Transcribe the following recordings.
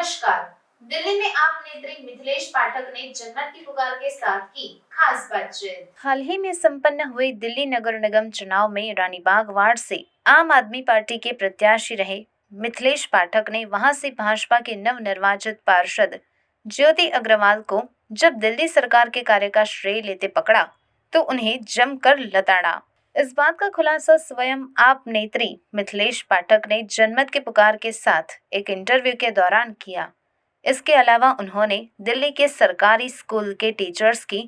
नमस्कार। दिल्ली में आप नेत्री मिथिलेश पाठक ने जनमत की पुकार के साथ की खास बातचीत। हाल ही में संपन्न हुए दिल्ली नगर निगम चुनाव में रानीबाग वार्ड से आम आदमी पार्टी के प्रत्याशी रहे मिथिलेश पाठक ने वहां से भाजपा के नवनिर्वाचित पार्षद ज्योति अग्रवाल को जब दिल्ली सरकार के कार्य का श्रेय लेते पकड़ा तो उन्हें जमकर लताड़ा। इस बात का खुलासा स्वयं आप नेत्री मिथिलेश पाठक ने जनमत के पुकार के साथ एक इंटरव्यू के दौरान किया। इसके अलावा उन्होंने दिल्ली के सरकारी स्कूल के टीचर्स की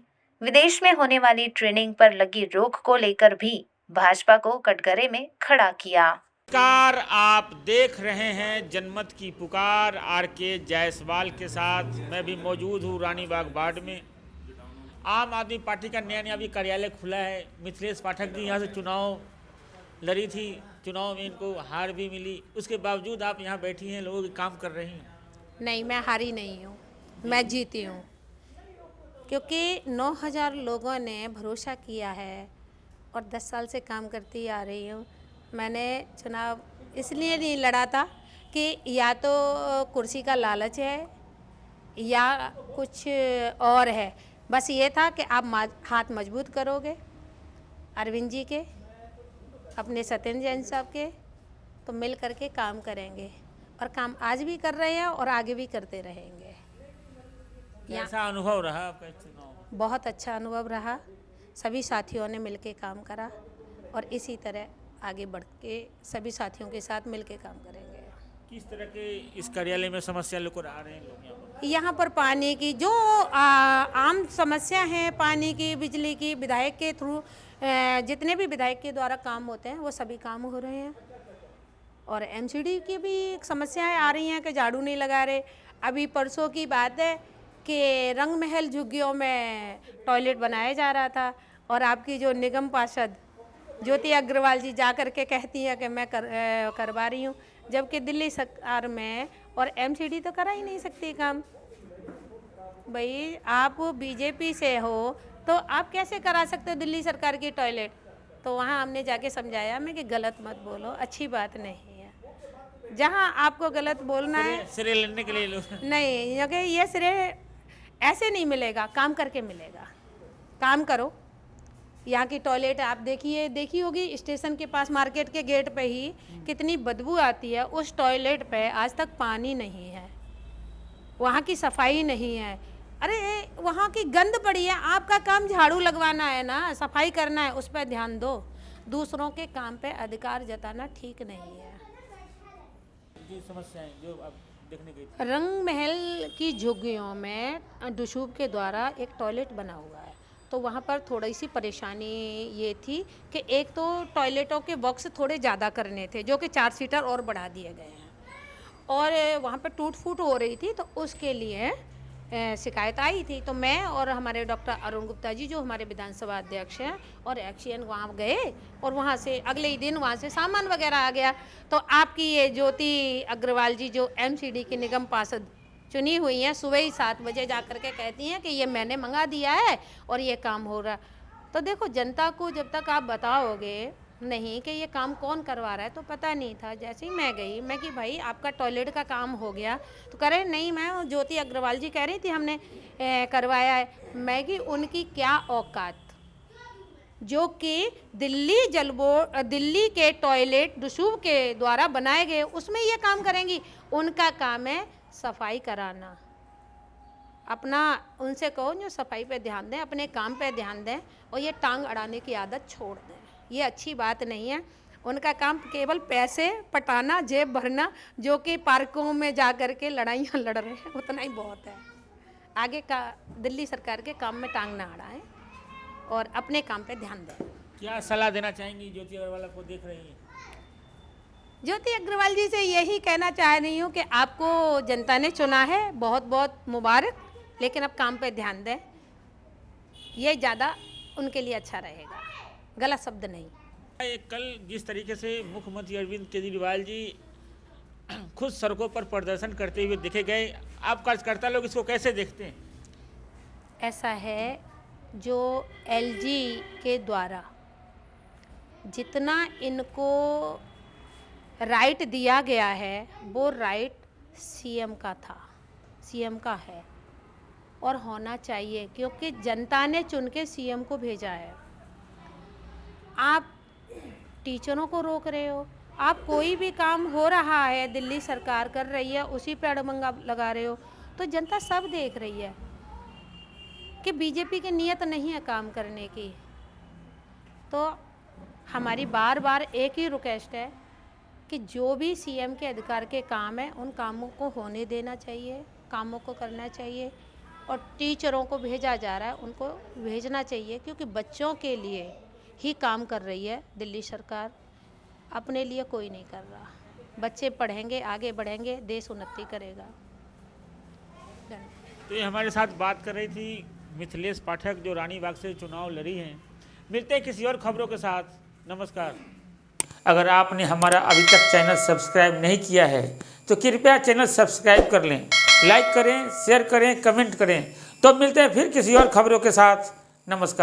विदेश में होने वाली ट्रेनिंग पर लगी रोक को लेकर भी भाजपा को कटघरे में खड़ा किया। नमस्कार, आप देख रहे हैं जनमत की पुकार आर.के. जायसवाल के साथ। मैं भी मौजूद हूँ रानीबाग वार्ड में। आम आदमी पार्टी का नया अभी कार्यालय खुला है। मिथिलेश पाठक जी यहाँ से चुनाव लड़ी थी, चुनाव में इनको हार भी मिली, उसके बावजूद आप यहाँ बैठी हैं, लोगों के काम कर रही हैं। नहीं, मैं हारी नहीं हूँ, मैं जीती हूँ, क्योंकि 9000 लोगों ने भरोसा किया है और 10 साल से काम करती आ रही हूँ। मैंने चुनाव इसलिए नहीं लड़ा था कि या तो कुर्सी का लालच है या कुछ और है। बस ये था कि आप हाथ मजबूत करोगे अरविंद जी के, अपने सत्येंद्र जैन साहब के, तो मिल करके काम करेंगे और काम आज भी कर रहे हैं और आगे भी करते रहेंगे। कैसा अनुभव रहा आपका चुनाव? बहुत अच्छा अनुभव रहा। सभी साथियों ने मिलके काम करा और इसी तरह आगे बढ़ के सभी साथियों के साथ मिलके काम करेंगे। किस तरह के इस कार्यालय में समस्या लेकर आ रहे हैं लोग यहाँ पर पानी की जो आम समस्या है, पानी की, बिजली की, विधायक के थ्रू जितने भी विधायक के द्वारा काम होते हैं वो सभी काम हो रहे हैं। और एमसीडी की भी समस्याएं आ रही हैं कि झाड़ू नहीं लगा रहे। अभी परसों की बात है कि रंग महल झुग्गियों में टॉयलेट बनाया जा रहा था और आपकी जो निगम पार्षद ज्योति अग्रवाल जी जा कर के कहती हैं कि मैं करवा रही हूँ, जबकि दिल्ली सरकार में और एमसीडी तो करा ही नहीं सकती काम। भाई आप बीजेपी से हो तो आप कैसे करा सकते हो दिल्ली सरकार की टॉयलेट? तो वहाँ हमने जाके समझाया मैं कि गलत मत बोलो, अच्छी बात नहीं है। जहाँ आपको गलत बोलना है श्रेय लेने के लिए लोग नहीं, क्योंकि ये श्रेय ऐसे नहीं मिलेगा, काम करके मिलेगा। काम करो। यहाँ की टॉयलेट आप देखी होगी स्टेशन के पास मार्केट के गेट पे ही कितनी बदबू आती है। उस टॉयलेट पे आज तक पानी नहीं है, वहाँ की सफाई नहीं है। अरे वहाँ की गंद पड़ी है। आपका काम झाड़ू लगवाना है ना, सफाई करना है, उस पर ध्यान दो। दूसरों के काम पे अधिकार जताना ठीक नहीं है। समस्याएं जो आप देखने गई थी। रंग महल की झुग्गियों में डुशूब के द्वारा एक टॉयलेट बना हुआ है, तो वहाँ पर थोड़ी सी परेशानी ये थी कि एक तो टॉयलेटों के बॉक्स थोड़े ज़्यादा करने थे, जो कि 4 सीटर और बढ़ा दिए गए हैं, और वहाँ पर टूट फूट हो रही थी, तो उसके लिए शिकायत आई थी। तो मैं और हमारे डॉक्टर अरुण गुप्ता जी जो हमारे विधानसभा अध्यक्ष हैं और एक्शन वहाँ गए और वहाँ से अगले ही दिन वहाँ से सामान वगैरह आ गया। तो आपकी ये ज्योति अग्रवाल जी जो एमसीडी की निगम पार्षद चुनी हुई हैं, सुबह ही 7 बजे जा कर के कहती हैं कि ये मैंने मंगा दिया है और ये काम हो रहा। तो देखो, जनता को जब तक आप बताओगे नहीं कि ये काम कौन करवा रहा है, तो पता नहीं था। जैसे ही मैं गई, मैं कि भाई आपका टॉयलेट का काम हो गया, तो कह रहे नहीं मैं ज्योति अग्रवाल जी कह रही थी हमने करवाया है। मैं कि उनकी क्या औकात, जो कि दिल्ली के टॉयलेट डुशूब के द्वारा बनाए गए उसमें ये काम करेंगी। उनका काम है सफाई कराना। अपना उनसे कहो जो सफाई पे ध्यान दें, अपने काम पे ध्यान दें और ये टांग अड़ाने की आदत छोड़ दें। ये अच्छी बात नहीं है। उनका काम केवल पैसे पटाना, जेब भरना, जो कि पार्कों में जा कर के लड़ाइयाँ लड़ रहे हैं, उतना ही बहुत है। आगे का दिल्ली सरकार के काम में टांग ना अड़ाएं और अपने काम पे ध्यान दें। क्या सलाह देना चाहेंगी ज्योति अग्रवाल को देख रही हैं? ज्योति अग्रवाल जी से यही कहना चाह रही हूँ कि आपको जनता ने चुना है, बहुत बहुत मुबारक, लेकिन अब काम पे ध्यान दें। ये ज़्यादा उनके लिए अच्छा रहेगा, गलत शब्द नहीं। कल जिस तरीके से मुख्यमंत्री अरविंद केजरीवाल जी खुद सड़कों पर प्रदर्शन करते हुए देखे गए, आप कार्यकर्ता लोग इसको कैसे देखते हैं? ऐसा है, जो एलजी के द्वारा जितना इनको राइट दिया गया है वो राइट सीएम का था, सीएम का है और होना चाहिए, क्योंकि जनता ने चुन के सीएम को भेजा है। आप टीचरों को रोक रहे हो, आप कोई भी काम हो रहा है दिल्ली सरकार कर रही है उसी पे अड़मंगा लगा रहे हो, तो जनता सब देख रही है कि बीजेपी की नीयत नहीं है काम करने की। तो हमारी बार बार एक ही रिक्वेस्ट है कि जो भी सीएम के अधिकार के काम है उन कामों को होने देना चाहिए, कामों को करना चाहिए। और टीचरों को भेजा जा रहा है उनको भेजना चाहिए, क्योंकि बच्चों के लिए ही काम कर रही है दिल्ली सरकार, अपने लिए कोई नहीं कर रहा। बच्चे पढ़ेंगे, आगे बढ़ेंगे, देश उन्नति करेगा। धन्यवाद। तो ये हमारे साथ बात कर रही थी मिथिलेश पाठक, जो रानीबाग से चुनाव लड़ी हैं। मिलते हैं किसी और खबरों के साथ। नमस्कार। अगर आपने हमारा अभी तक चैनल सब्सक्राइब नहीं किया है तो कृपया चैनल सब्सक्राइब कर लें, लाइक करें, शेयर करें, कमेंट करें। तो मिलते हैं फिर किसी और खबरों के साथ। नमस्कार।